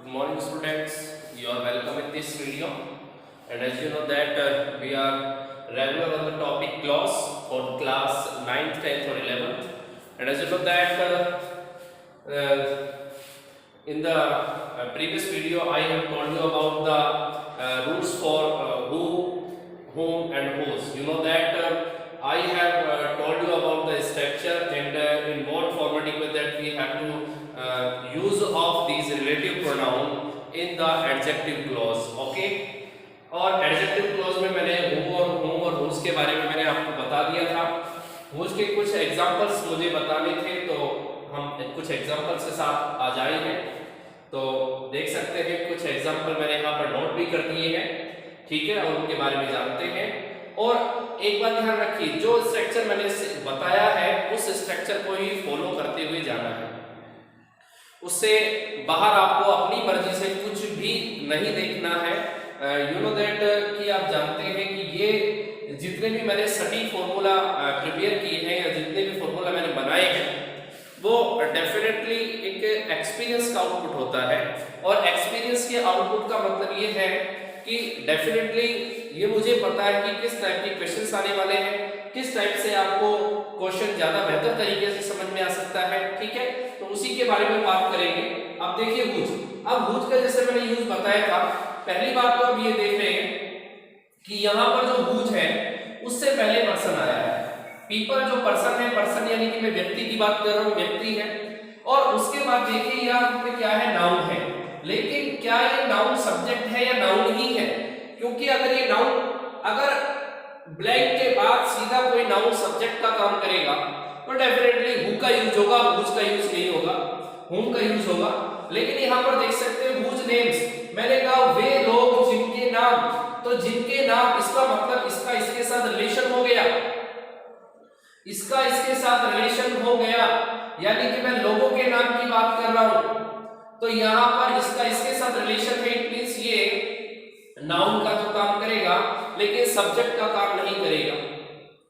Good morning, students. You are welcome in this video. And as you know that we are regular on the topic clause for class 9th, 10th, or 11th. And as you know that in the previous video, I have told you about the rules for who, whom, and whose. You know that I have told you about the structure and in what formatting with that we have to use of these relative pronoun in the adjective clause. Okay. और adjective clause में मैंने who और whom और whose के बारे में मैंने आपको बता दिया था. whose के कुछ एग्जांपल्स मुझे बताने थे तो हम कुछ एग्जांपल्स के साथ आ जाएंगे. तो देख सकते हैं कुछ एग्जांपल मैंने यहाँ पर नोट भी कर दिए हैं. ठीक है, और उनके बारे में जानते हैं. और एक बात ध्यान रखिए, जो स्ट्रक्चर मैंने बताया है उस स्ट्रक्चर को ही फॉलो करते हुए जाना है. उससे बाहर आपको अपनी मर्जी से कुछ भी नहीं देखना है. यू नो दैट कि आप जानते हैं कि ये जितने भी मैंने सटीक फॉर्मूला प्रिपेयर किए हैं या जितने भी फॉर्मूला मैंने बनाए हैं वो डेफिनेटली एक एक्सपीरियंस का आउटपुट होता है. और एक्सपीरियंस के आउटपुट का मतलब ये है कि डेफिनेटली ये मुझे पता है कि किस टाइप के क्वेश्चंस आने वाले हैं, किस टाइप से आपको क्वेश्चन ज्यादा बेहतर तरीके से समझ में आ सकता है. ठीक है, तो उसी के बारे में बात करेंगे. अब देखिए हुज. अब हुज का जैसे मैंने यूज बताया था, पहली बात तो अब ये देख रहे हैं कि यहाँ पर जो हुज है उससे पहले पर्सन आया है. पीपल जो पर्सन है, पर्सन यानी कि मैं व्यक्ति की बात कर रहा हूँ, व्यक्ति है. और उसके बाद देखिए यहाँ पे क्या है, नाउन है. लेकिन क्या ये नाउन सब्जेक्ट है या नाउन ही है? क्योंकि अगर ये नाउन, अगर ब्लैंक के बाद सीधा कोई नाउन सब्जेक्ट का काम करेगा तो डेफिनेटली हु का यूज होगा, हुज का यूज नहीं होगा, हुम का यूज होगा. लेकिन यहाँ पर देख सकते हैं हुज नेम्स, मैंने कहा वे लोग जिनके नाम, तो जिनके नाम इसका मतलब इसका इसके साथ रिलेशन हो गया, इसका इसके साथ रिलेशन हो गया, यानी कि मैं लोगों के नाम की बात कर रहा हूं. तो यहाँ पर इसका इसके साथ रिलेशन है, इट मींस ये नाउन का तो काम करेगा लेकिन सब्जेक्ट का काम नहीं करेगा.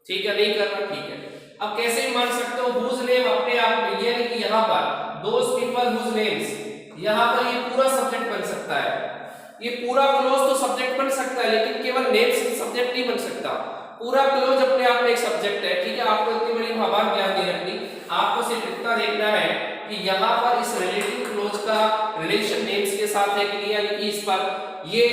ठीक है, नहीं करना. ठीक है, अब कैसे मान सकते हो हुज नेम अपने आप में, यानी कि यहाँ पर दोस पीपल हुज नेम्स, यहाँ पर ये पूरा सब्जेक्ट बन सकता है. ये पूरा क्लोज तो सब्जेक्ट बन सकता है लेकिन केवल नेम्स सब्जेक्ट नहीं बन सकता. पूरा क्लोज अपने आप में एक सब्जेक्ट है. ठीक है, आपको इतनी बड़ी बात ध्यान नहीं रखनी, आपको सिर्फ इतना देखना है कि यहाँ पर इस रिलेटिव क्लोज का रिलेशन नेम्स के साथ है कि नहीं, यानी कि इस पर ये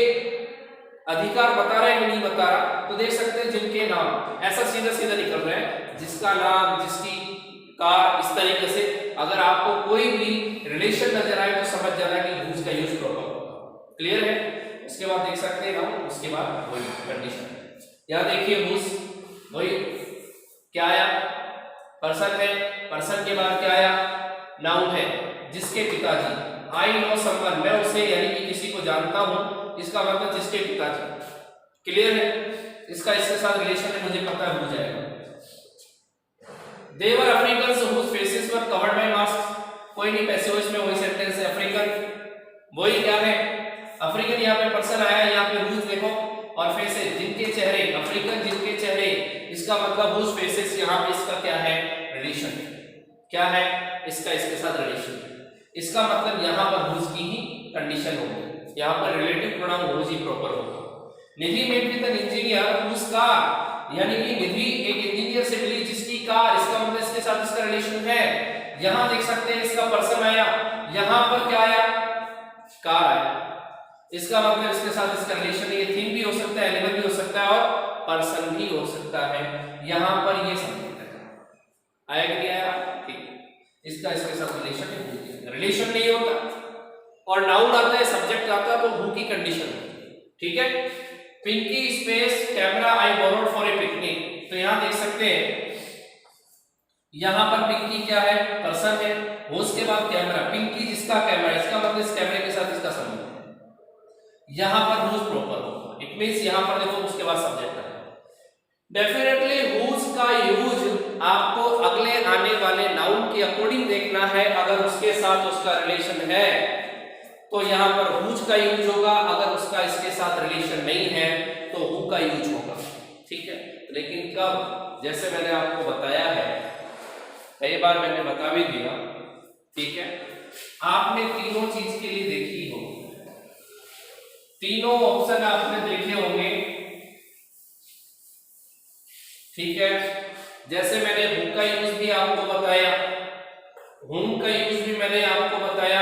अधिकार बता रहा है कि नहीं बता रहा. तो देख सकते हैं जिनके नाम, ऐसा सीधा सीधा निकल रहा है, जिसका नाम, जिसकी का, इस तरीके से. अगर आपको कोई भी रिलेशन नजर आए तो समझ जाना कि हुज का यूज प्रॉपर होगा. क्लियर है? उसके बाद देख सकते हैं हम, उसके बाद वही कंडीशन. यहाँ देखिए हुज, वही क्या आया, पर्सन है. पर्सन के बाद क्या आया, नाउन है, जिसके पिताजी. आई नो समवन, मैं उसे यानी कि किसी को जानता हूं, इसका मतलब जिसके पिताजी. क्लियर है? इसका इसके साथ रिलेशन है, मुझे पता है, हो जाएगा. They were Africans whose faces were covered by masks. कोई नहीं, पैसिव में वही सेंटेंस है, अफ्रीकन. वही क्या है, अफ्रीकन. यहाँ पे पर्सन आया है, यहाँ पे हुज देखो, और फेसेस जिनके चेहरे, अफ्रीकन जिनके चेहरे, इसका मतलब हुज फेसेस. यहाँ पे इसका क्या है, रिलेशन. क्या है, इसका इसके साथ रिलेशन. इसका मतलब यहाँ पर हुज की ही कंडीशन होगी. यहाँ पर रिलेटिव प्रोनाउन हुज ही प्रॉपर होगा. Nidhi met with an engineer whose car, यानी कि निधि एक इंजीनियर से मिली जिसकी कार, इसका मतलब इसके साथ इसका रिलेशन है. यहां देख सकते हैं इसका पर्सन आया, यहां पर क्या आया, कार आया. इसका मतलब इसके साथ इसका रिलेशन है. ये थिंग भी हो सकता है, एनिमल भी हो सकता है, और पर्सन भी हो सकता है. यहां पर ये सब्जेक्ट है. आया कि नहीं आया? ठीक, इसका इसके साथ रिलेशन है. रिलेशन नहीं होता और नाउन आता है, सब्जेक्ट आता है, तो हु की कंडीशन होती है. ठीक है. Pinky space camera I borrowed for a picnic. तो यहां देख सकते हैं यहां पर पिंकी क्या है, पर्सन है. हुज के बाद कैमरा, पिंकी जिसका कैमरा, इसका मतलब इस कैमरे के साथ इसका संबंध है. यहां पर हुज प्रॉपर होगा. इट मींस यहां पर देखो उसके बाद सब्जेक्ट है. डेफिनेटली हुज का यूज आपको अगले आने वाले नाउन के अकॉर्डिंग देखना है. अगर उसके साथ उसका रिलेशन है तो यहाँ पर हुज का यूज होगा, अगर उसका इसके साथ रिलेशन नहीं है तो हु का यूज होगा. ठीक है, लेकिन कब, जैसे मैंने आपको बताया है, कई बार मैंने बता भी दिया. ठीक है, आपने तीनों चीज के लिए देखी हो, तीनों ऑप्शन आपने देखे होंगे, ठीक है। जैसे मैंने हु का यूज भी आपको बताया, हुम का यूज भी मैंने आपको बताया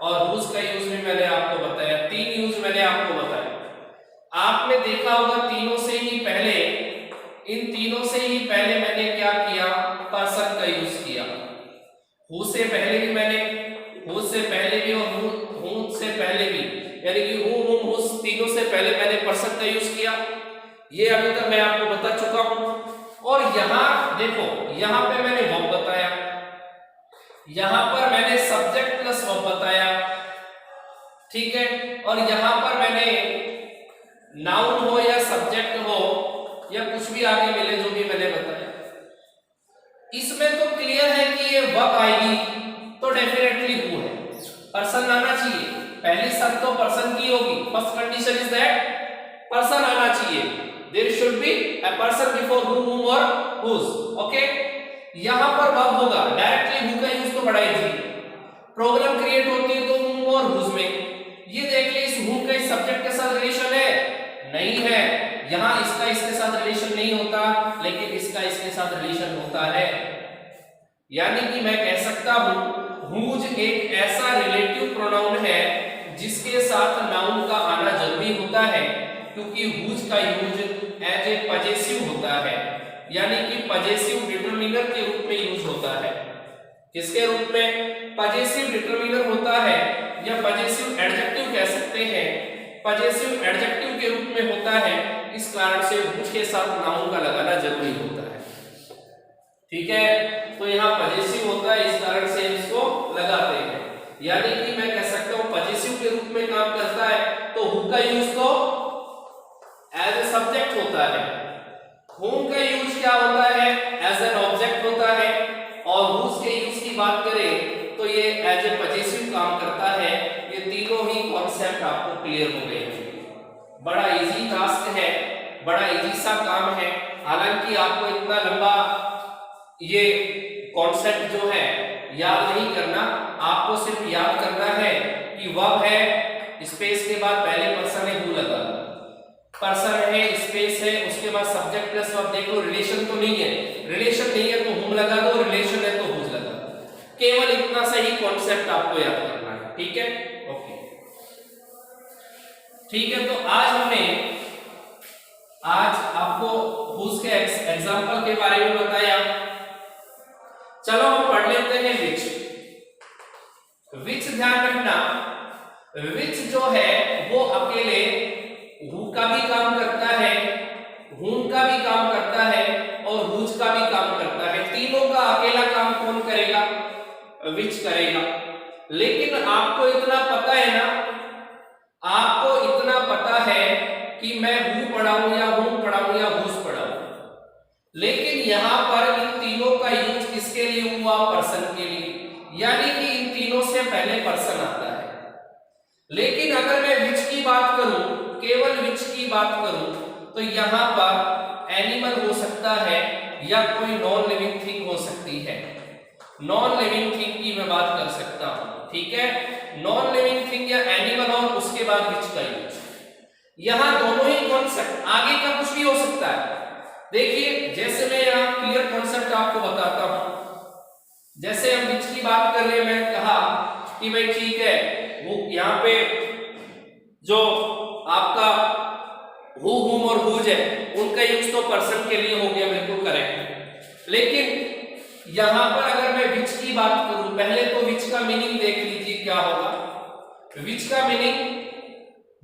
और हुज का यूज भी मैंने आपको बताया, तीन यूज मैंने आपको बताया। आपने देखा होगा तीनों से ही पहले, इन तीनों से ही पहले मैंने क्या किया, पर्सन का यूज किया। हु से पहले भी मैंने, हु से पहले भी और हु से पहले भी, यानी कि हु हुम हुस तीनों से पहले मैंने पर्सन का यूज किया। ये अभी तक मैं आपको बता चुका हूं। और यहां देखो, यहां पे मैंने वर्ब बताया, यहां पर मैंने सब्जेक्ट प्लस वर्ब बताया, ठीक है। और यहां पर मैंने नाउन हो या सब्जेक्ट हो या कुछ भी आगे मिले, जो भी मैंने बताया। इसमें तो क्लियर है कि ये वर्ब आएगी तो डेफिनेटली हु है, पर्सन आना चाहिए। पहली शर्त तो पर्सन की होगी, first condition is that person आना चाहिए, there should be a person before who, whom और हुज, ओके। यहां पर वर्ब होगा, डायरेक्टली हु का यूज तो बड़ा इजी, प्रॉब्लम क्रिएट होती है तो हुम और हुज में। ये देख ले, इस हु का इस सब्जेक्ट के साथ रिलेशन है, नहीं है। यहां इसका इसके साथ रिलेशन नहीं होता, लेकिन इसका इसके साथ रिलेशन होता है। यानी कि मैं कह सकता हूं हुज एक ऐसा रिलेटिव प्रोनाउन है जिसके साथ नाउन का आना जरूरी होता है, क्योंकि हुज का यूज एज ए पजेसिव होता है, यानी कि पजेसिव डिटरमिनर के रूप में यूज होता है। किसके रूप में? पजेसिव डिटरमिनर होता है, या पजेसिव एडजेक्टिव कह सकते हैं, पजेसिव एडजेक्टिव के रूप में होता है। इस कारण से हुज के साथ नाउन का लगाना जरूरी होता है, ठीक है। तो यहाँ पजेसिव होता है, इस कारण से इसको लगाते हैं। यानी कि मैं कह सकता हूं पजेसिव के रूप में काम करता है, तो हु का यूज तो एज ए सब्जेक्ट होता है, हुम का यूज क्या होता है, एज एन ऑब्जेक्ट होता है, और हुज के यूज की बात करें तो ये एज ए पजेसिव काम करता है। ये तीनों ही कॉन्सेप्ट आपको क्लियर हो गए हैं। बड़ा इजी टास्क है, बड़ा इजी सा काम है। हालांकि आपको इतना लंबा ये कॉन्सेप्ट जो है याद नहीं करना, आपको सिर्फ याद करना है कि वर्ब है, स्पेस के बाद पहले पर्सन है, हु लगा, पर्सन है, स्पेस है, उसके बाद सब्जेक्ट प्लस वर्ब। देखो रिलेशन तो नहीं है, रिलेशन नहीं है तो हुम लगा दो, रिलेशन है तो हुज लगा दो। केवल इतना सा ही कॉन्सेप्ट आपको याद करना है, ठीक है, ओके, ठीक है। तो आज आपको हुज के एग्जांपल के बारे में बताया। चलो हम पढ़ लेते हैं विच। विच ध्यान रखना, विच जो है वो अकेले हु का भी काम करता है, हुम का भी काम करता है और हुज का भी काम करता है। तीनों का अकेला काम कौन करेगा? विच करेगा। लेकिन आपको इतना पता है ना, आपको इतना पता है कि मैं हु पढ़ाऊं या हुम पढ़ाऊं या हुज पढ़ाऊं, लेकिन यहां पर इन तीनों का यूज किसके लिए हुआ? पर्सन के लिए, यानी कि इन तीनों से पहले पर्सन आता है। लेकिन अगर मैं विच की बात करूं, केवल विच की बात करूं, तो यहां पर एनिमल हो सकता है या कोई नॉन लिविंग थिंग हो सकती है। नॉन लिविंग थिंग की मैं बात कर सकता हूं, ठीक है, नॉन लिविंग थिंग या एनिमल, और उसके बाद विच का यूज। यहां दोनों ही कॉन्सेप्ट, आगे का कुछ भी हो सकता है। देखिए, जैसे मैं यहाँ क्लियर कॉन्सेप्ट आपको बताता हूं, जैसे हम विच की बात कर रहे हैं, मैं कहा कि भाई ठीक है, वो यहाँ पे जो आपका हु, हुम और हुज है, उनका यूज तो पर्सन के लिए हो गया, बिल्कुल करेक्ट। लेकिन यहां पर अगर मैं विच की बात करूं, पहले तो विच का मीनिंग देख लीजिए क्या होगा। विच का मीनिंग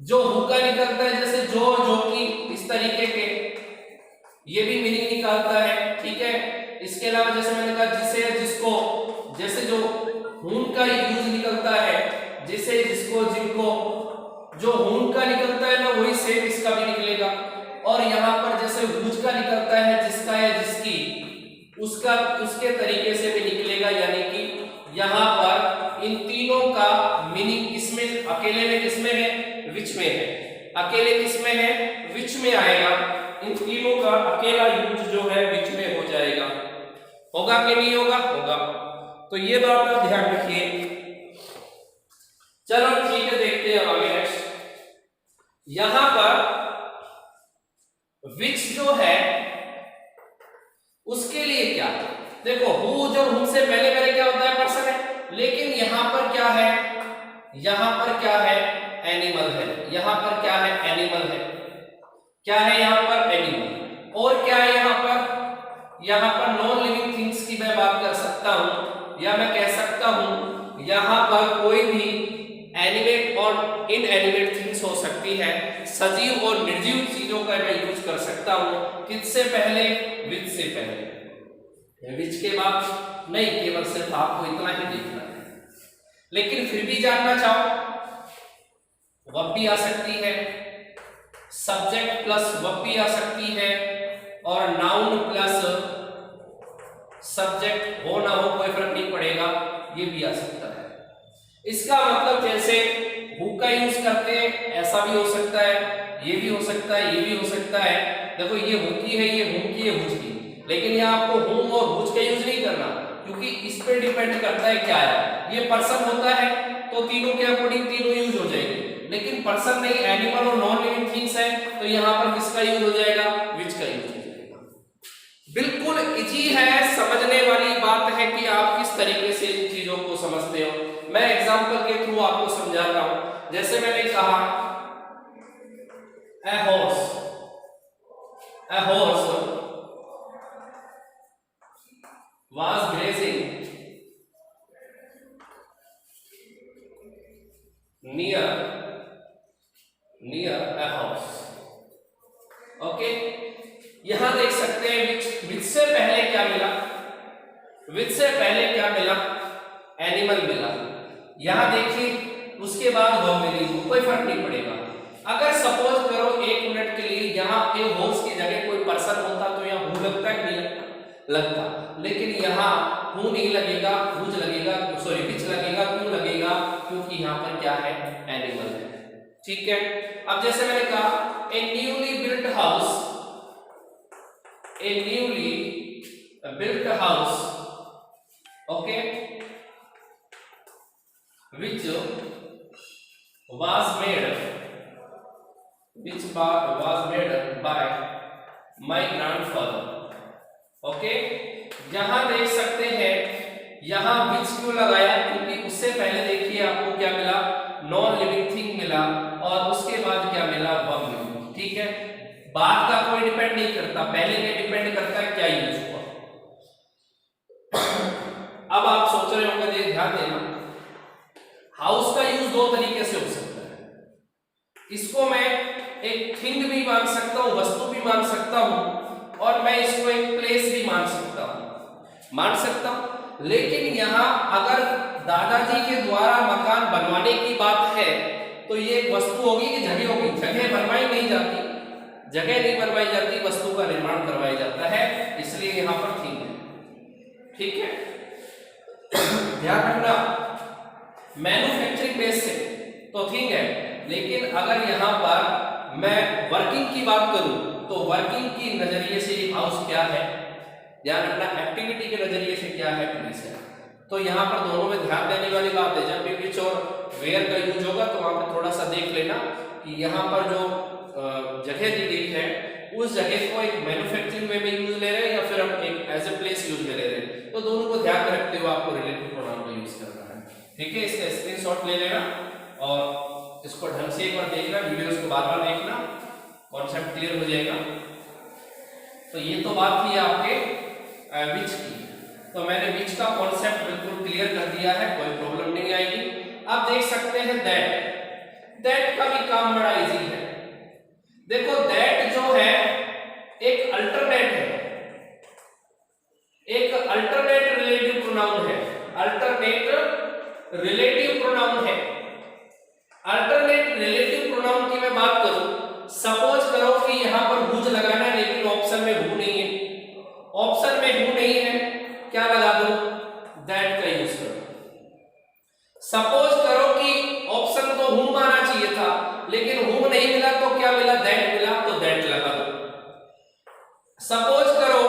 जो हु का निकलता है, जैसे जो, जो की, इस तरीके के ये भी मीनिंग निकालता है, ठीक है। इसके अलावा जैसे मैंने कहा जिसे, जिसको, जैसे जो हुम का यूज निकलता है, जिसे, जिसको, जिनको, जो हुम का निकलता है ना, वही सेम इसका भी निकलेगा। और यहाँ पर जैसे हुज का निकलता है, जिसका या जिसकी, उसका उसके तरीके से भी निकलेगा। यानी कि यहाँ पर इन तीनों का मीनिंग किसमें, अकेले में किसमें है? विच में है। अकेले किसमें है? विच में आएगा। इन तीनों का अकेला यूज जो है विच में हो जाएगा। होगा कि नहीं होगा? होगा। तो ये बात आप ध्यान रखिए। यहां पर विच जो है उसके लिए क्या, देखो हु जो हुम से पहले पहले क्या होता है, पर्सन है, लेकिन यहां पर क्या है, यहां पर क्या है, एनिमल है, यहां पर क्या है, एनिमल है, क्या है यहां पर, एनिमल। और क्या है यहां पर नॉन लिविंग थिंग्स की मैं बात कर सकता हूं, या मैं कह सकता हूं यहां पर कोई भी एनिमेट और इनएनिमेट थिंग्स हो सकती है, सजीव और निर्जीव चीजों का मैं यूज कर सकता हूं, किससे पहले, विच से पहले, विच के बाद नहीं, केवल सिर्फ आपको इतना ही देखना है। लेकिन फिर भी जानना चाहो, वर्ब भी आ सकती है, सब्जेक्ट प्लस वर्ब भी आ सकती है, और नाउन प्लस सब्जेक्ट हो ना हो कोई फर्क नहीं पड़ेगा, ये भी आ सकता है। इसका मतलब जैसे हु का यूज करते हैं, ऐसा भी हो सकता है, ये भी हो सकता है, ये भी हो सकता है। देखो ये हु की है, ये हुम की है, हुज की, लेकिन यहाँ आपको हुम और हुज का यूज नहीं करना, क्योंकि इस पे डिपेंड करता है क्या है, ये पर्सन होता है तो तीनों के अकॉर्डिंग तीनों यूज हो जाएंगे, लेकिन पर्सन नहीं, एनिमल और नॉन लिविंग थिंग्स है, तो यहाँ पर किसका यूज हो जाएगा, विच का यूज हो जाएगा। बिल्कुल इजी है, समझने वाली बात है कि आप किस तरीके से इन चीजों को समझते हो। मैं एग्जांपल के थ्रू आपको समझाता हूं। जैसे मैंने कहा a horse was grazing near a house। Okay, यहां देख सकते हैं विच से पहले क्या मिला, विच से पहले क्या मिला, एनिमल मिला। यहां देखिए उसके बाद वर्ब मिली, कोई फर्क नहीं पड़ेगा। अगर सपोज करो 1 मिनट के लिए यहाँ पे हॉर्स की जगह कोई पर्सन होता तो यहाँ हु लगता कि नहीं लगता, लेकिन यहाँ हु नहीं लगेगा, हुज लगेगा, सॉरी विच लगेगा। क्यों लगेगा, क्योंकि यहाँ पर क्या है, एनिमल है। ठीक है, अब जैसे मैंने कहा a newly built house, okay, which was made by my grandfather। Okay, यहां देख सकते हैं, यहां which क्यों लगाया, क्योंकि उससे पहले देखिए आपको क्या मिला, नॉन लिविंग थिंग मिला, और उसके बाद क्या मिला, वर्ब मिला। ठीक है, बाद का कोई डिपेंड नहीं करता, पहले पे डिपेंड करता है क्या यूज हुआ। अब आप सोच रहे होंगे, ध्यान देना, हाउस का यूज 2 तरीके से हो सकता है। इसको मैं एक थिंग भी मान सकता हूं, वस्तु भी मान सकता हूं, और मैं इसको एक प्लेस भी मान सकता हूं। लेकिन यहां अगर दादाजी के द्वारा मकान बनवाने की बात है तो ये एक वस्तु होगी कि जगह होगी, जगह बनवाई नहीं जाती, वस्तु का निर्माण करवाया जाता है, इसलिए यहां पर थिंग है। ठीक है, ध्यान रखना, मैन्युफैक्चरिंग बेस से तो थिंग है, लेकिन अगर यहां पर मैं वर्किंग की बात करूं तो वर्किंग की नजरिए से हाउस क्या है, ध्यान रखना, एक्टिविटी के नजरिए से क्या है, प्लेस है। तो यहां पर दोनों में ध्यान देने वाली बात है, जब भी विच और वेयर का यूज होगा तो वहां पर थोड़ा सा देख लेना कि यहां पर जो जगह दी गई है उस जगह को एक मैन्युफैक्चरिंग में भी यूज ले रहे हैं या फिर हम एक एज ए प्लेस यूज में ले रहे हैं, तो दोनों को ध्यान में रखते हुए आपको रिलेटिव प्रोनाउन का यूज करना है। ठीक है, इसका स्क्रीनशॉट ले लेना और इसको ढंग से एक बार देखना, वीडियोस को बार-बार देखना, कॉन्सेप्ट क्लियर हो जाएगा। तो ये तो बात थी आपके विच की, तो मैंने विच का कॉन्सेप्ट बिल्कुल क्लियर कर दिया है, कोई प्रॉब्लम नहीं आएगी। अब देख सकते हैं दैट का भी काम बड़ा इजी है। देखो दैट जो है एक अल्टरनेट है, एक अल्टरनेट रिलेटिव प्रोनाउन है, अल्टरनेट रिलेटिव प्रोनाउन की मैं बात करूं, सपोज करो कि यहां पर हुज लगाना है लेकिन ऑप्शन में हु नहीं है, क्या लगा दो, दैट का यूज करो। सपोज करो कि ऑप्शन तो हुम आना चाहिए था लेकिन हुम नहीं मिला तो क्या मिला, दैट मिला, तो दैट लगा दो। सपोज करो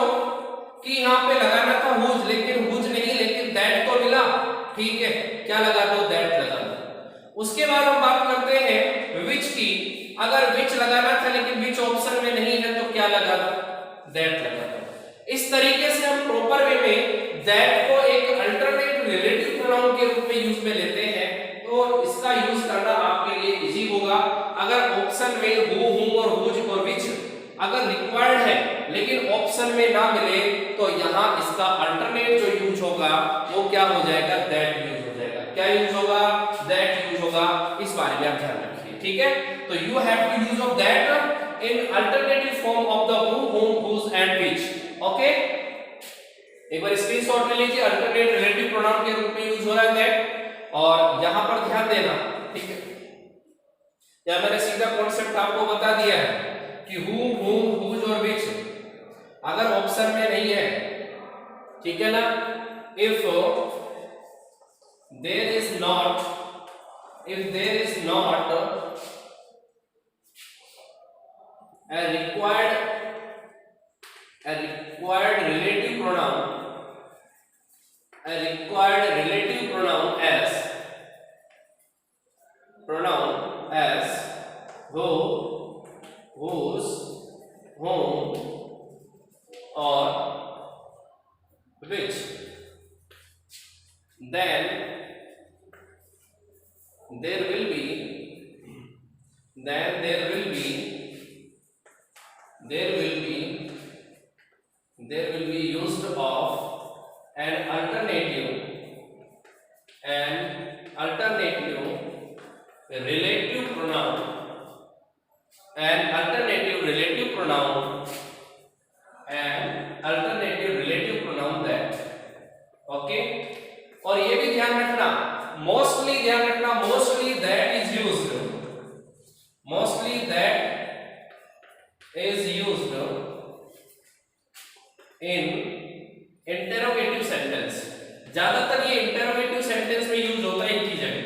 कि यहां पे लगाना था हुज लेकिन हुज नहीं, लेकिन दैट तो मिला, ठीक है, क्या लगा दो, दैट लगा दो। उसके बाद हम बात करते हैं विच की। अगर विच लगाना था लेकिन विच ऑप्शन में नहीं है तो क्या लगाना, दैट लगाना। इस तरीके से हम प्रॉपर वे में दैट को एक अल्टरनेट रिलेटिव प्रोनाउन के रूप में यूज में लेते हैं, तो इसका यूज करना आपके लिए इजी होगा। अगर ऑप्शन में हु, हुम और हुज और विच अगर रिक्वायर्ड है लेकिन ऑप्शन में ना मिले तो यहाँ इसका अल्टरनेट जो यूज होगा वो क्या हो जाएगा, दैट यूज हो जाएगा। क्या यूज होगा, दैट यूज होगा। इस बारे में आप ध्यान रखिए, ठीक है। तो you have to use of that in alternative form of the who, whom, whose and which. Okay, एक बार स्क्रीनशॉट ले लीजिए। अल्टरनेट रिलेटिव प्रोनाउन के रूप में यूज हो रहा है दैट, और यहां पर ध्यान देना, ठीक है। यहां मैंने सीधा कॉन्सेप्ट आपको बता दिया है कि हु, हुम, हुज और विच अगर ऑप्शन में नहीं है, ठीक है ना, if there is not a required relative pronoun as who, whose, whom or which, then there will be used of an alternative relative pronoun that। Okay, और ये भी ध्यान रखना, mostly that is used in interrogative sentence. ज्यादातर ये interrogative sentence में use होता है इनकी जगह,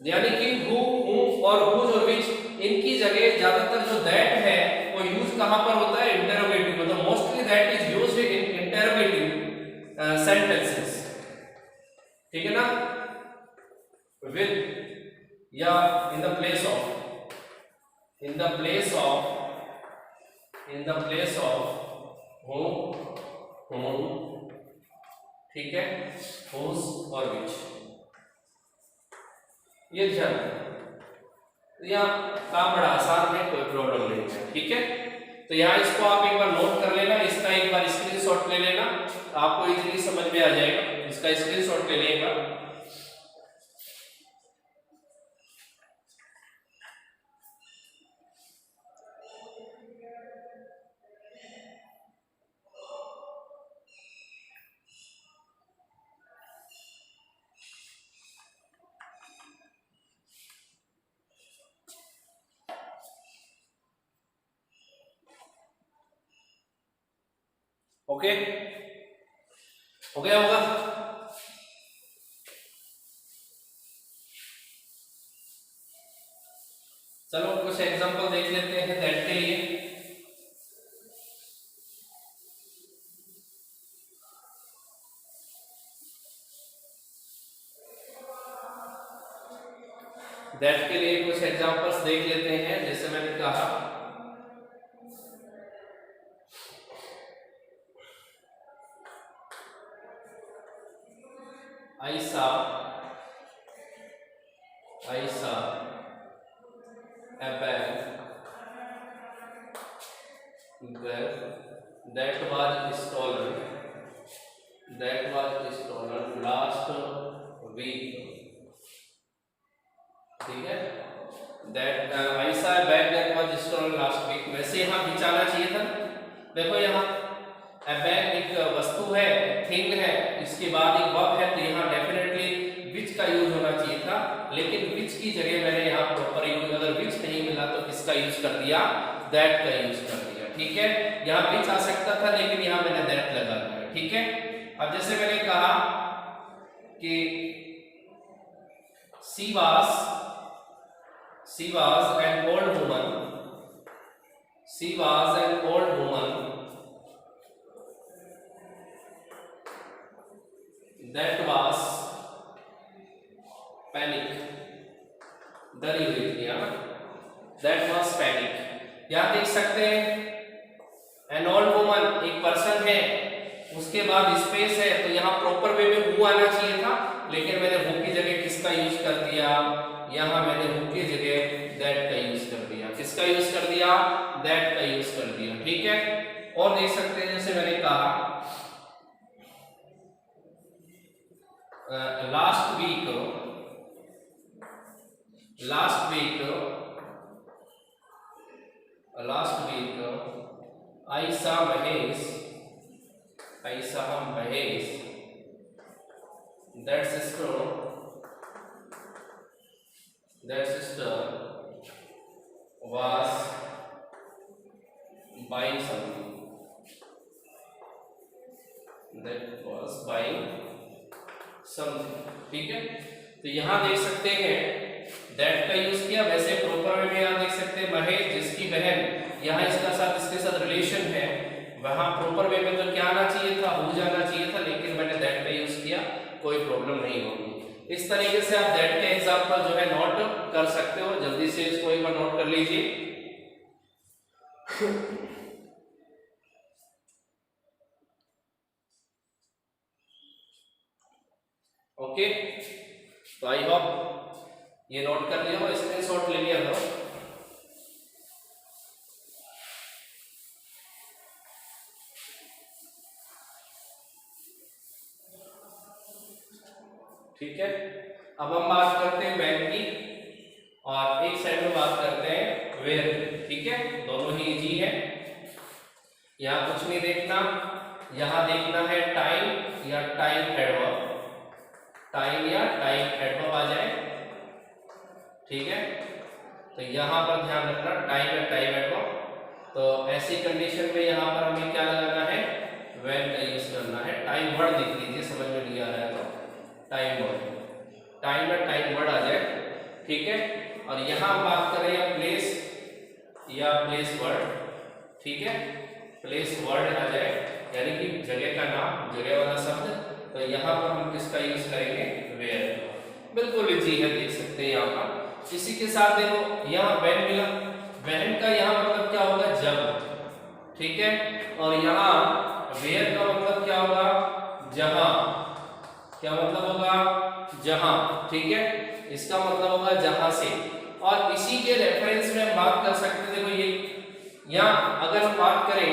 यानी कि हु, हुम और हुज और विच, इनकी जगह ज्यादातर जो दैट है वो यूज कहां पर होता है, इंटेरोगेटिव। मतलब mostly that is used in interrogative sentences, ठीक है ना, विद या in the place of whom, ठीक है, whose और which, ये ध्यान रखना। यहाँ काम बड़ा आसान है, कोई प्रॉब्लम नहीं है, ठीक है। तो यहाँ इसको आप एक बार नोट कर लेना, इसका एक बार स्क्रीनशॉट ले लेना, आपको इजीली समझ में आ जाएगा। इसका स्क्रीनशॉट ले लेगा। ओके, हो गया होगा। चलो कुछ एग्जांपल देख लेते हैं दैट के लिए। दैट के लिए कुछ एग्जांपल्स देख लेते हैं। जैसे मैंने कहा, I saw a bag that was stolen last week, ठीक है। that I saw a bag that was stolen last week, वैसे यहाँ बीच आना चाहिए था। देखो यहाँ a bag एक वस्तु है, थिंग है, इसके बाद एक वर्ब है, तो यहाँ डेफिनेटली विच का यूज होना चाहिए था, लेकिन विच की जगह मैंने यहाँ प्रॉपर यूज, अगर विच नहीं मिला तो किसका यूज कर दिया, दैट का यूज कर दिया, ठीक है। यहाँ विच आ सकता था लेकिन यहाँ मैंने दैट लगा दिया, ठीक है। अब जैसे मैंने कहा कि she was an old woman that was panic, डरी हुई थी, दैट वाज पैनिक। यहाँ देख सकते हैं एन ओल्ड वुमन, एक पर्सन है, उसके बाद स्पेस है, तो यहाँ प्रॉपर वे में हु आना चाहिए था, लेकिन मैंने हु की जगह किसका यूज कर दिया, यहाँ मैंने हु की जगह दैट का यूज कर दिया। किसका यूज कर दिया? दैट का यूज कर दिया। ठीक है, और देख सकते हैं जैसे मैंने कहा last week I saw Mahesh, that sister was buying something, ठीक है। तो यहाँ देख सकते हैं दैट का यूज किया। वैसे प्रॉपर वे में यहाँ देख सकते हैं महेश जिसकी बहन, यहाँ इसके साथ रिलेशन है, वहां प्रॉपर वे में तो क्या आना चाहिए था, हो जाना चाहिए था, लेकिन मैंने दैट का यूज किया, कोई प्रॉब्लम नहीं होगी। इस तरीके से आप दैट के एग्जांपल जो है नोट कर सकते हो। जल्दी से इसको एक बार नोट कर लीजिए। ओके, तो आई होप ये नोट कर लिया हो, स्क्रीनशॉट ले लिया हो। ठीक है, अब हम बात करते हैं व्हेन की, और एक साइड में बात करते हैं वेयर। ठीक है, दोनों ही इजी है, यहाँ कुछ नहीं देखना। यहाँ देखना है टाइम या टाइम एडवर्ब, टाइम या टाइम एडवर्ब आ जाए। ठीक है, तो यहाँ पर ध्यान रखना टाइम या टाइम एडवर्ब। तो ऐसी कंडीशन में यहाँ पर हमें क्या लगाना है, व्हेन का यूज करना है। टाइम वर्ड लिख लीजिए, समझ में नहीं आ रहा है तो टाइम वर्ड, टाइम या टाइम वर्ड आ जाए। ठीक है, और यहाँ बात करें या प्लेस वर्ड। ठीक है, प्लेस वर्ड आ जाए, यानी कि जगह का नाम, जगह वाला शब्द। तो यहाँ पर हम किसका यूज करेंगे, वेयर। बिल्कुल इजी है, देख सकते हैं यहाँ पर। इसी के साथ देखो यहाँ व्हेन मिला, व्हेन का यहाँ मतलब क्या होगा, जब। ठीक है, और यहाँ वेयर का मतलब क्या होगा, जहां। क्या मतलब होगा, जहां। ठीक है, इसका मतलब होगा जहां से। और इसी के रेफरेंस में हम बात कर सकते हैं। देखो ये यहाँ अगर हम बात करें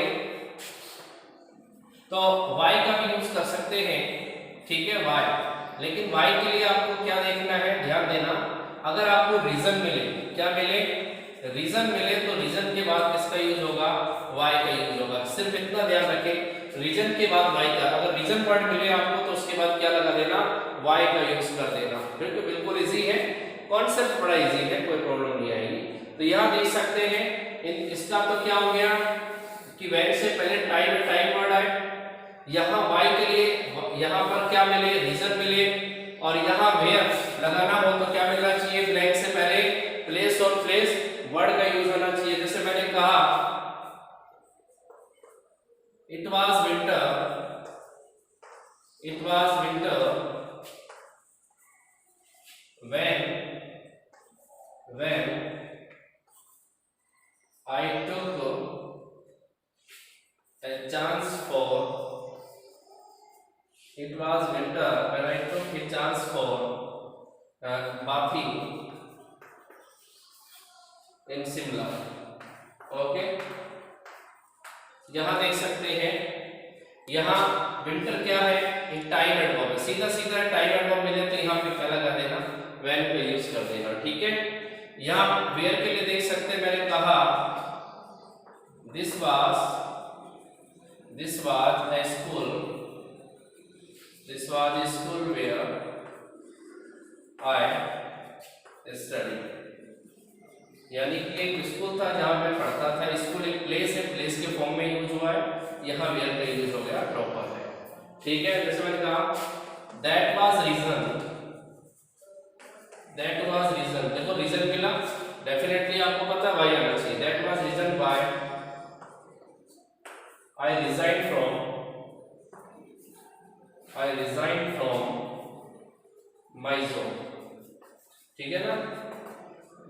तो y का भी यूज कर सकते हैं। ठीक है, y, लेकिन y के लिए आपको क्या देखना है, ध्यान देना। अगर आपको रीजन मिले, क्या मिले, रीजन मिले, तो रीजन के बाद किसका यूज होगा, y का यूज होगा। सिर्फ इतना ध्यान रखें, रीजन के बाद y का। अगर रीजन वर्ड मिले आपको तो उसके बाद क्या लगा देना, y का यूज कर देना। बिल्कुल इजी है, कॉन्सेप्ट बड़ा इजी है, कोई प्रॉब्लम नहीं आएगी। तो यहाँ देख सकते हैं इसका तो क्या हो गया कि व्हेन से पहले टाइम वर्ड आए। यहाँ y के लिए यहाँ पर क्या मिले, रीजन मिले, और यहाँ वेयर लगाना हो तो क्या मिलना चाहिए, ब्लैंक से पहले प्लेस और प्लेस वर्ड का यूज होना चाहिए। जैसे मैंने कहा it was winter when I took a chance for, it was winter when I took a chance for bathing in Shimla। Okay, यहां देख सकते हैं, यहाँ विंटर क्या है, एक टाइम एडवर्ब है। सीधा टाइम एडवर्ब मिले तो यहाँ पे क्या लगा देना, व्हेन पे यूज कर देना। ठीक है, यहाँ वेयर के लिए देख सकते हैं, मैंने कहा this was a school where I study, यानी कि एक स्कूल था जहां मैं पढ़ता था। स्कूल एक प्लेस है, प्लेस के फॉर्म में यूज हुआ है, यहाँ वेयर का यूज हो गया, प्रॉपर है। ठीक है, जैसे मैंने कहा दैट वाज रीजन, देखो रीजन मिला, डेफिनेटली आपको पता है वाई आना चाहिए। That was reason why I resigned from my job। ठीक है ना,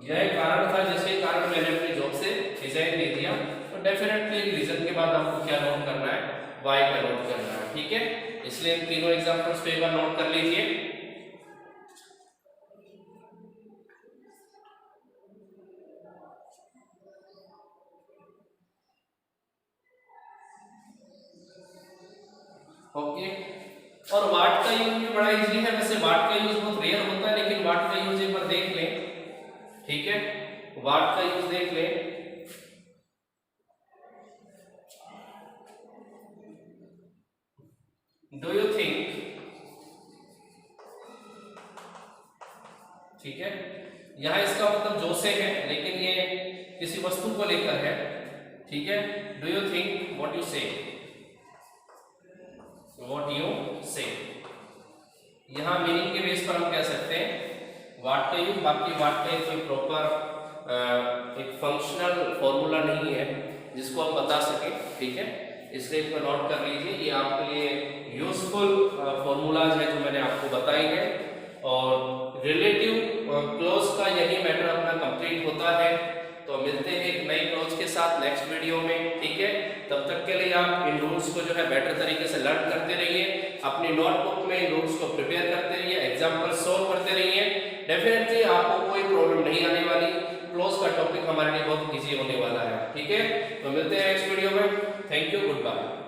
यह कारण था जिसके कारण मैंने अपनी जॉब से रिजाइन दे दिया। तो डेफिनेटली रीजन के बाद आपको क्या नोट करना है, वाई का नोट करना है, ठीक है। इसलिए इन तीनों एग्जांपल्स पे एक बार नोट कर लीजिए। ओके, और वाट का यूज भी बड़ा इजी है। वैसे वाट का यूज बहुत रेयर होता है, लेकिन वाट का यूज एक बार देख लें, ठीक है। वाट का यूज देख लें। डू यू थिंक, ठीक है, यहां इसका मतलब जो से है, लेकिन ये किसी वस्तु को लेकर है, ठीक है। Do you think, what you से, व्हाट यू से। यहां मीनिंग के बेस पर हम कह सकते हैं वाट का यूज। बाकी वाट का कोई प्रॉपर एक फंक्शनल फॉर्मूला नहीं है जिसको हम बता सके, ठीक है। इसलिए इसको नोट कर लीजिए, ये आपके लिए यूजफुल फॉर्मूलाज है जो मैंने आपको बताई है। और रिलेटिव क्लॉज का यही मैटर अपना कंप्लीट होता है। तो मिलते हैं एक नई क्लॉज के साथ नेक्स्ट वीडियो में, ठीक है। तब तक के लिए आप इन रूल्स को जो है बेटर तरीके से लर्न करते रहिए, अपनी नोटबुक में इन रूल्स को प्रिपेयर करते रहिए, एग्जाम्पल सॉल्व करते रहिए। डेफिनेटली आपको कोई प्रॉब्लम नहीं आने वाली। क्लॉज का टॉपिक हमारे लिए बहुत इजी होने वाला है, ठीक है। तो मिलते हैं नेक्स्ट वीडियो में। Thank you, good bye.